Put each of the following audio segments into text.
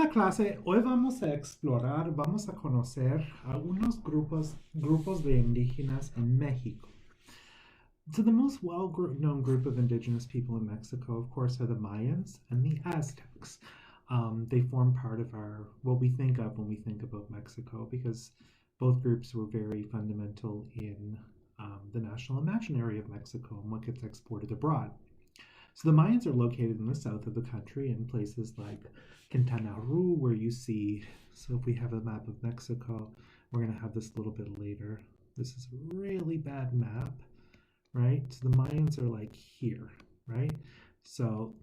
Hola clase, hoy vamos a explorar, vamos a conocer algunos grupos de indígenas en México. So the most well-known group of indigenous people in Mexico, of course, are the Mayans and the Aztecs. They form part of what we think of when we think about Mexico, because both groups were very fundamental in the national imaginary of Mexico and what gets exported abroad. So the Mayans are located in the south of the country in places like Quintana Roo, where you see, so if we have a map of Mexico, we're going to have this a little bit later. This is a really bad map, right? So the Mayans are like here, right? So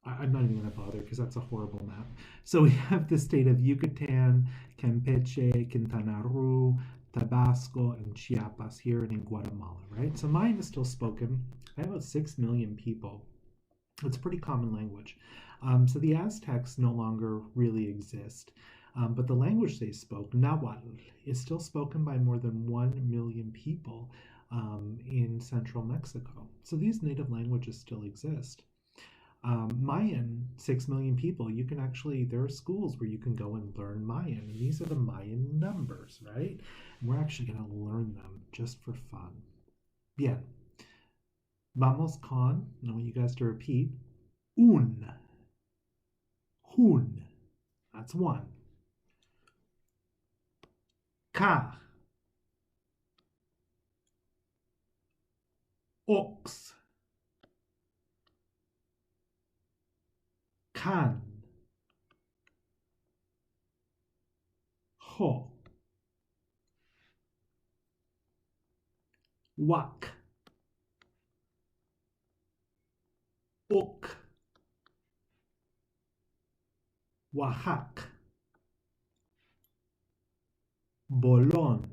I'm not even going to bother because that's a horrible map. So we have the state of Yucatan, Campeche, Quintana Roo, Tabasco, and Chiapas here and in Guatemala, right? So Mayan is still spoken by about 6 million people. It's a pretty common language. So the Aztecs no longer really exist, but the language they spoke, Nahuatl, is still spoken by more than 1 million people in central Mexico. So these native languages still exist. Mayan, 6 million people, you can actually, there are schools where you can go and learn Mayan. And these are the Mayan numbers, right? And we're actually going to learn them just for fun. Bien. Vamos con, I want you guys to repeat, un. Hun. That's one. Ka. Ox. Can. Ho. Wak. Ok. Oaxac. Bolón.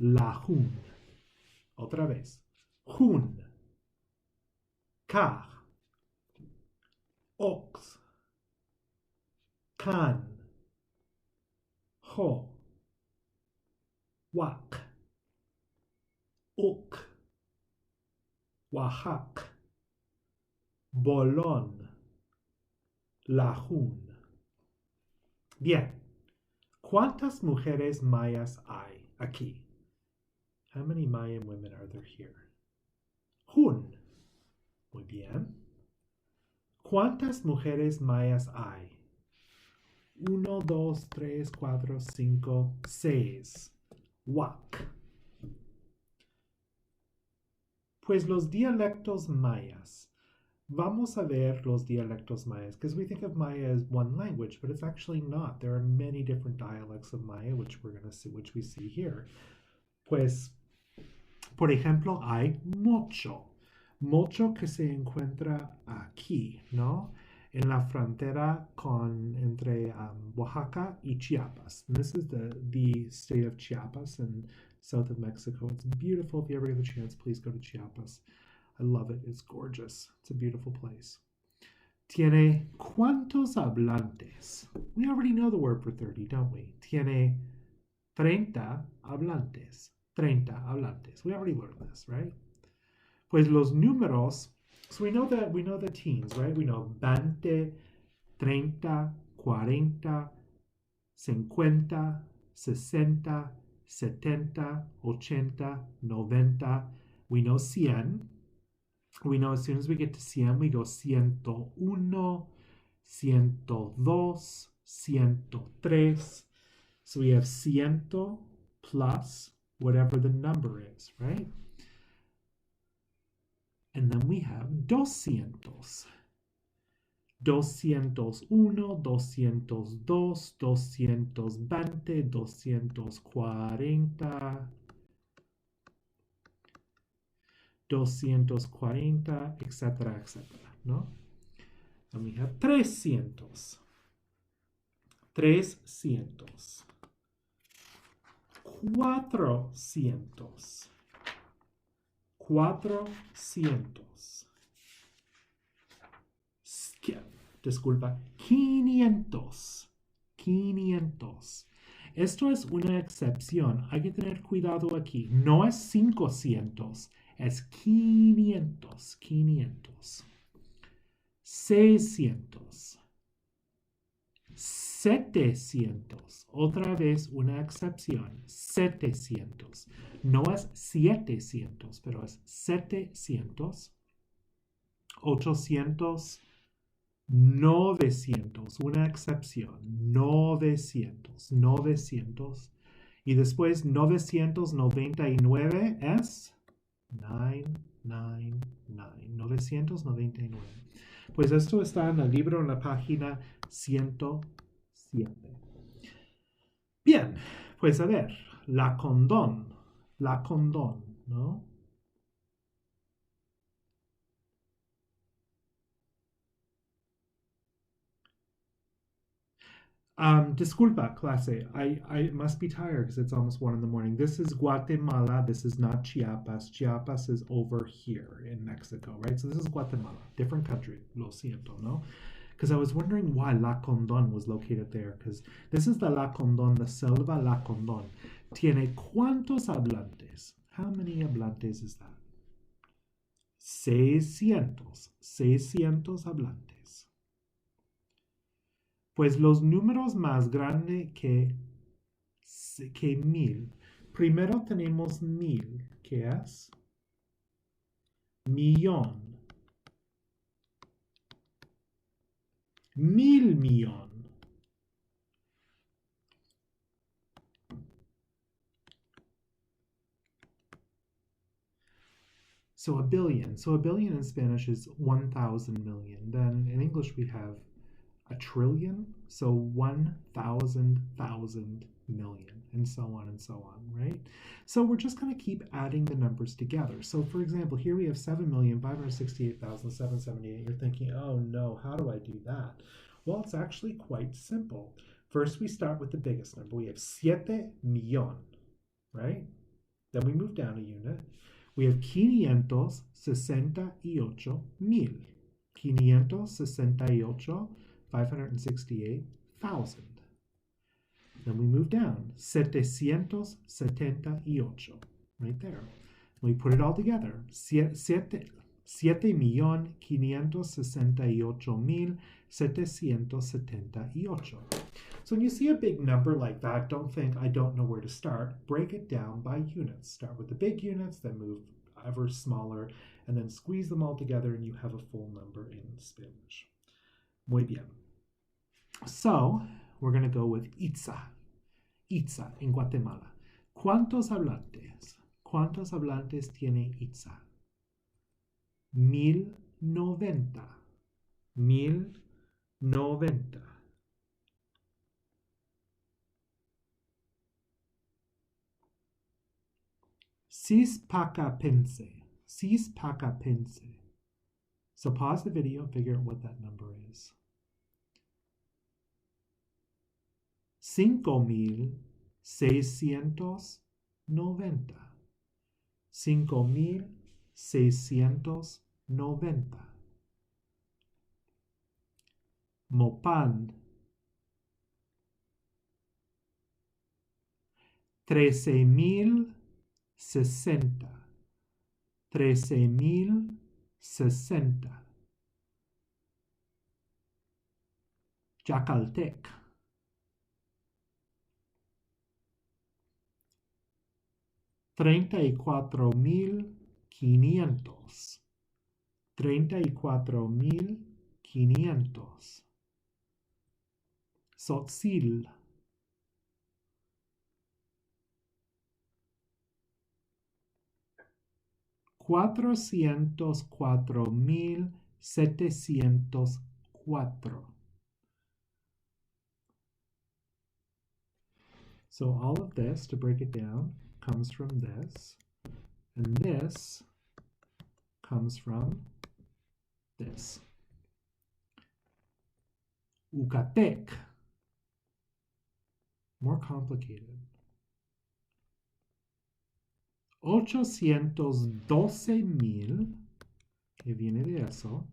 Lajún. Otra vez. Jun. Car. Ox. Can. Ho. Wak. Ok. Oaxac. Bolón. Lajún. Bien. ¿Cuántas mujeres mayas hay aquí? How many Mayan women are there here? Jun. Muy bien. ¿Cuántas mujeres mayas hay? 1, 2, 3, 4, 5, 6. Wak. Pues los dialectos mayas. Vamos a ver los dialectos mayas, because we think of Maya as one language, but it's actually not. There are many different dialects of Maya, which we're going to see, which we see here. Pues, por ejemplo, hay mocho. Mocho que se encuentra aquí, ¿no? En la frontera entre Oaxaca y Chiapas. And this is the state of Chiapas in south of Mexico. It's beautiful. If you ever get the chance, please go to Chiapas. I love it. It's gorgeous. It's a beautiful place. Tiene cuántos hablantes? We already know the word for 30, don't we? Tiene 30 hablantes. 30 hablantes. We already learned this, right? Pues los números, so we know the teens, right? We know 20, 30, 40, 50, 60, 70, 80, 90. We know 100. We know as soon as we get to 100, we go 101, 102, 103. So we have 100 plus whatever the number is, right? And then we have 200. 201, 202, 220, 240, 240, etc., etc., ¿no? And we have 300. 300. 400. 400. Disculpa, 500. 500. Esto es una excepción. Hay que tener cuidado aquí. No es 500, es 500. 500. 600. 700. Otra vez una excepción. 700. No es 700, pero es 700. 800. 900. Una excepción. 900. 900. Y después 999 es 999. 999. Pues esto está en el libro en la página 107. Bien, pues a ver, la condón, ¿no? Disculpa, clase. I must be tired because it's almost 1 in the morning. This is Guatemala. This is not Chiapas. Chiapas is over here in Mexico, right? So this is Guatemala, different country. Lo siento, no? Because I was wondering why La Condon was located there. Because this is the La Condon, the Selva La Condon. Tiene cuántos hablantes? How many hablantes is that? 600. 600 hablantes. Pues los números más grandes que 1000. Primero tenemos 1000, que es millón. 1000 millón. So a billion. So a billion in Spanish is 1,000 million. Then in English we have a trillion. So 1,000 million, and so on and so on, right? So we're just going to keep adding the numbers together. So for example, here we have 7,568,778. You're thinking, oh no, how do I do that? Well, it's actually quite simple. First, we start with the biggest number. We have 7 millón, right? Then we move down a unit. We have 568,000. 568,000. Then we move down, 778, right there. We put it all together, 7,568,778. So when you see a big number like that, don't think, I don't know where to start. Break it down by units. Start with the big units, then move ever smaller, and then squeeze them all together, and you have a full number in Spanish. Muy bien. So, we're going to go with Itza. Itza in Guatemala. ¿Cuántos hablantes? ¿Cuántos hablantes tiene Itza? 1090. 1090. Cispacapense. Cispacapense. So pause the video and figure out what that number is. 5,690. 5,690. Mopan. 13,060. 13,060. Jacaltec. 34,500. 34,500. Tzotzil. 404,704. So all of this, to break it down, comes from this, and this comes from this. Ucatec. More complicated. 812,000, que viene de eso.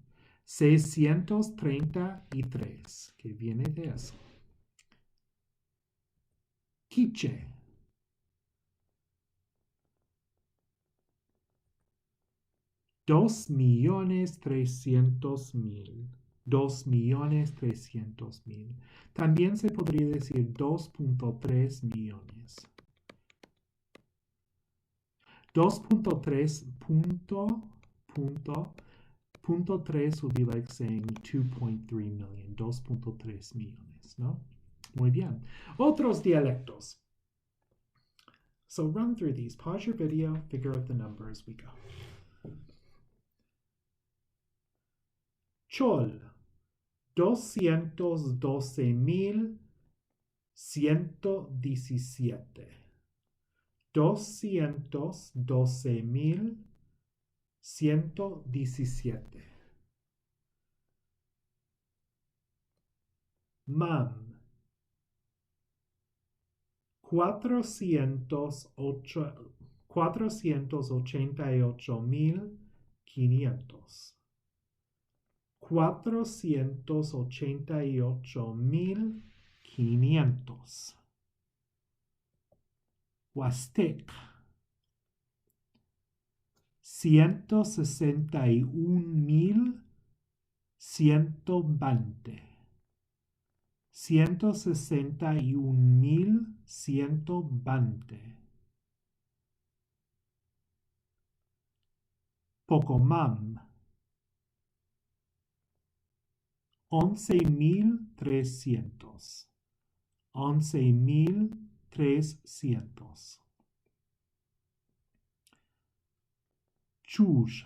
633, que viene de eso. Quiche. 2,300,000. 2.300.000. También se podría decir 2.3 millones. 2.3 punto 3 would be like saying 2.3 million, 2.3 millones, ¿no? Muy bien. Otros dialectos. So run through these. Pause your video, figure out the number as we go. Chol, 212.117. 212.117. Mam, 488.500. 488.500. Huastec, 161.120. 161.120. Pocomam, 11.300. 11.300. Chuj,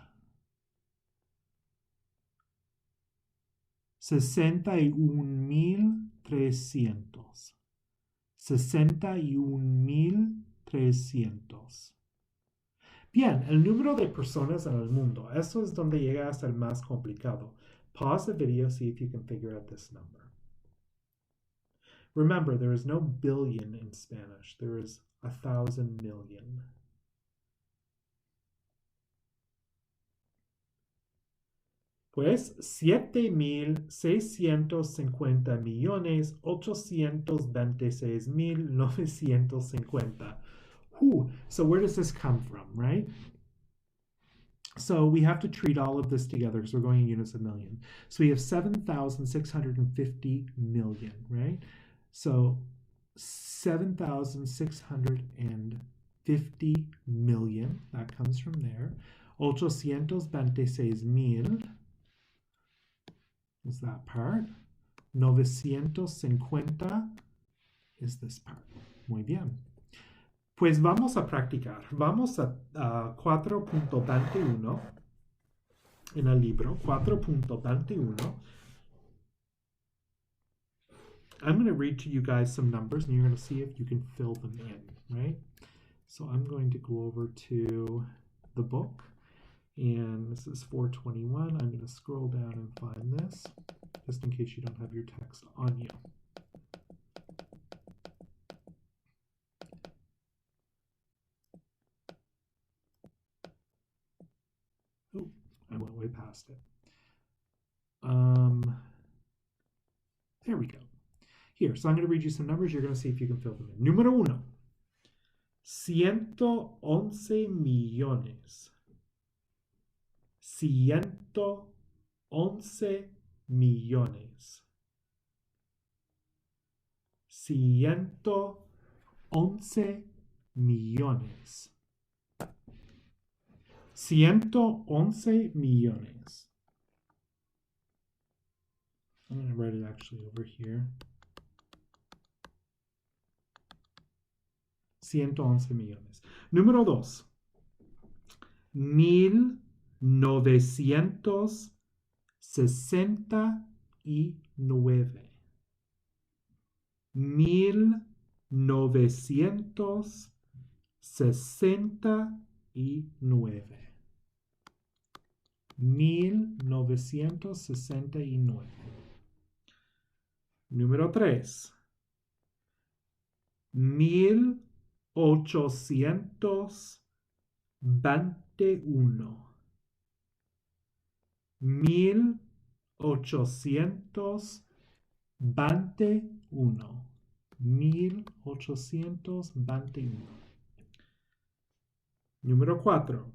61.300. 61.300. Bien, el número de personas en el mundo. Eso es donde llega a ser más complicado. Pause the video, see if you can figure out this number. Remember, there is no billion in Spanish. There is 1,000 million. Pues 7.650.826.950. So where does this come from, right? So we have to treat all of this together because we're going in units of million. So we have 7,650 million, right? So 7,650 million, that comes from there. 826,000 is that part. 950 is this part. Muy bien. Pues vamos a practicar. Vamos a 4.21 en el libro. 4.21. I'm going to read to you guys some numbers and you're going to see if you can fill them in, right? So I'm going to go over to the book. And this is 421. I'm going to scroll down and find this, just in case you don't have your text on you. Oh, I went way past it. There we go. Here, so I'm going to read you some numbers. You're going to see if you can fill them in. Número 1. 111 millones. 111 millones. 111 millones. 111 millones. I'm going to write it actually over here. 111 millones. Número 2. 1,969. 1969. 1969. Número 3. 1821. 1821. 1821. Número 4.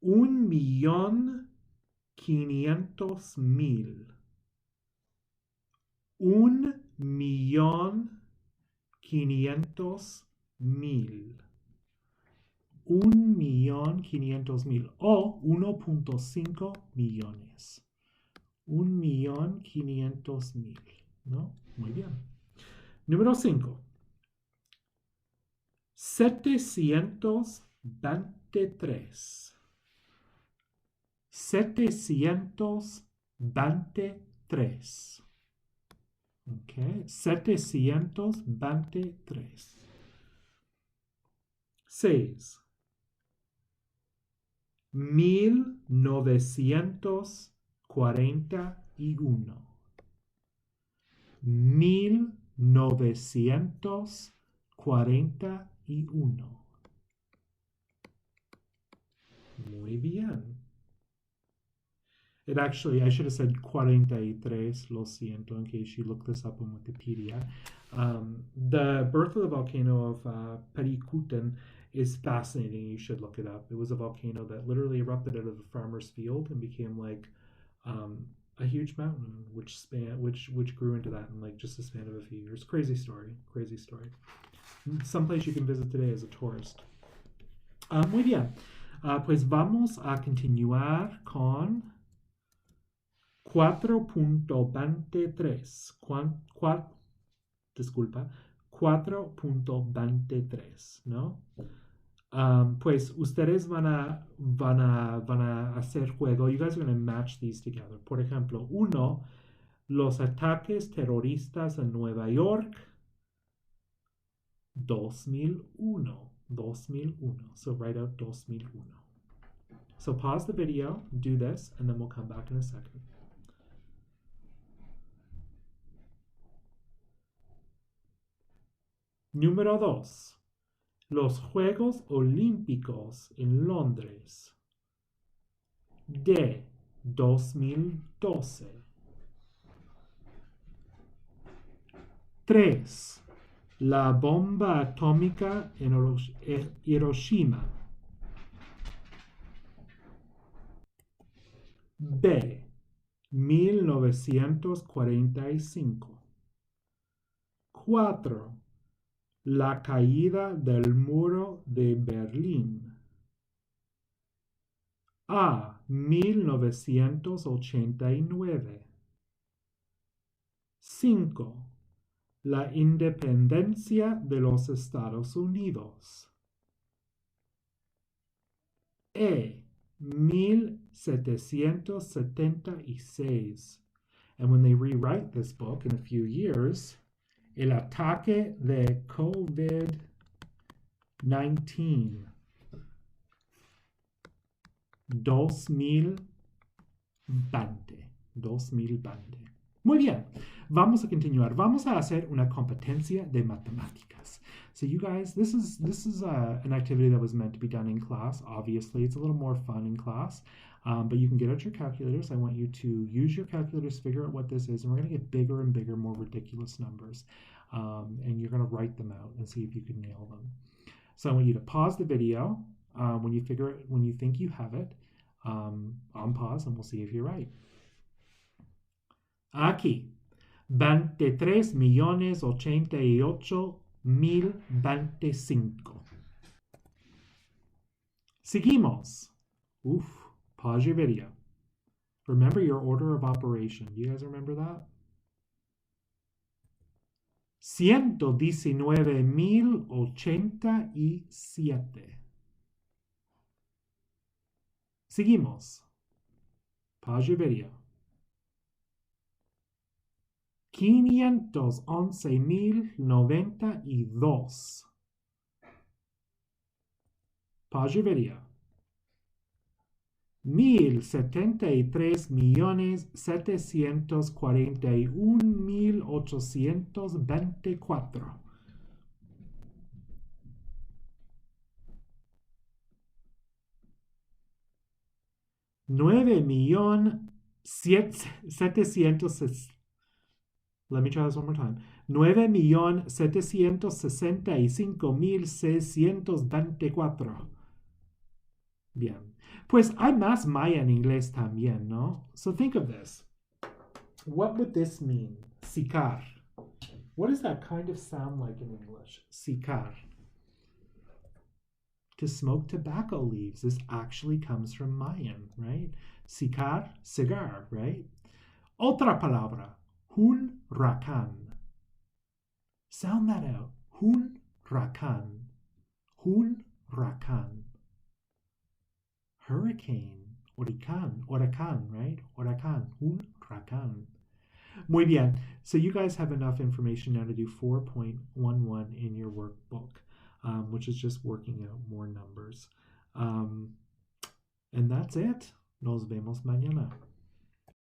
1,000,000 500,000. 1,500,000. 1,500,000 o 1.5 millones. 1,500,000. ¿No? Muy bien. Número 5. 723. 723. Ok, 723. 6. 1941. 1941. Muy bien. It actually, I should have said 43, lo siento, in case you look this up on Wikipedia. The birth of the volcano of Perikuten is fascinating. You should look it up. It was a volcano that literally erupted out of the farmer's field and became like a huge mountain, which grew into that in like just a span of a few years. Crazy story. Crazy story. Someplace you can visit today as a tourist. Muy bien. Pues vamos a continuar con 4.23. Disculpa. 4.23, ¿no? Pues ustedes van a hacer juego. You guys are going to match these together. Por ejemplo, 1. Los ataques terroristas en Nueva York. 2001. 2001. So write out 2001. So pause the video, do this, and then we'll come back in a second. Número 2. Los Juegos Olímpicos en Londres de 2012. 3. La bomba atómica en Hiroshima. B. 1945. 4. La caída del muro de Berlín. A. 1989. 5. La independencia de los Estados Unidos. E. 1776. And when they rewrite this book in a few years, el ataque de COVID-19. 2020. 2020. Muy bien. Vamos a continuar. Vamos a hacer una competencia de matemáticas. So you guys, this is an activity that was meant to be done in class. Obviously, it's a little more fun in class. But you can get out your calculators. I want you to use your calculators to figure out what this is. And we're going to get bigger and bigger, more ridiculous numbers. And you're going to write them out and see if you can nail them. So I want you to pause the video when you think you have it. On pause, and we'll see if you're right. Aquí. 23,088,025. Seguimos. Pause your video. Remember your order of operation. You guys remember that? 119,087. Seguimos. Pause your video. 511,092. Pause your video. 1,073,741,824. 9,700,000. Let me try this one more time. 9,765,624. Bien. Pues hay más maya en inglés también, ¿no? So think of this. What would this mean? Sicar. What does that kind of sound like in English? Sicar. To smoke tobacco leaves. This actually comes from Mayan, right? Sicar, cigar, right? Otra palabra. Huracán. Sound that out. Huracán. Huracán. Hurricane. Huracán, right? Huracán. Huracán. Muy bien. So you guys have enough information now to do 4.11 in your workbook, which is just working out more numbers. And that's it. Nos vemos mañana.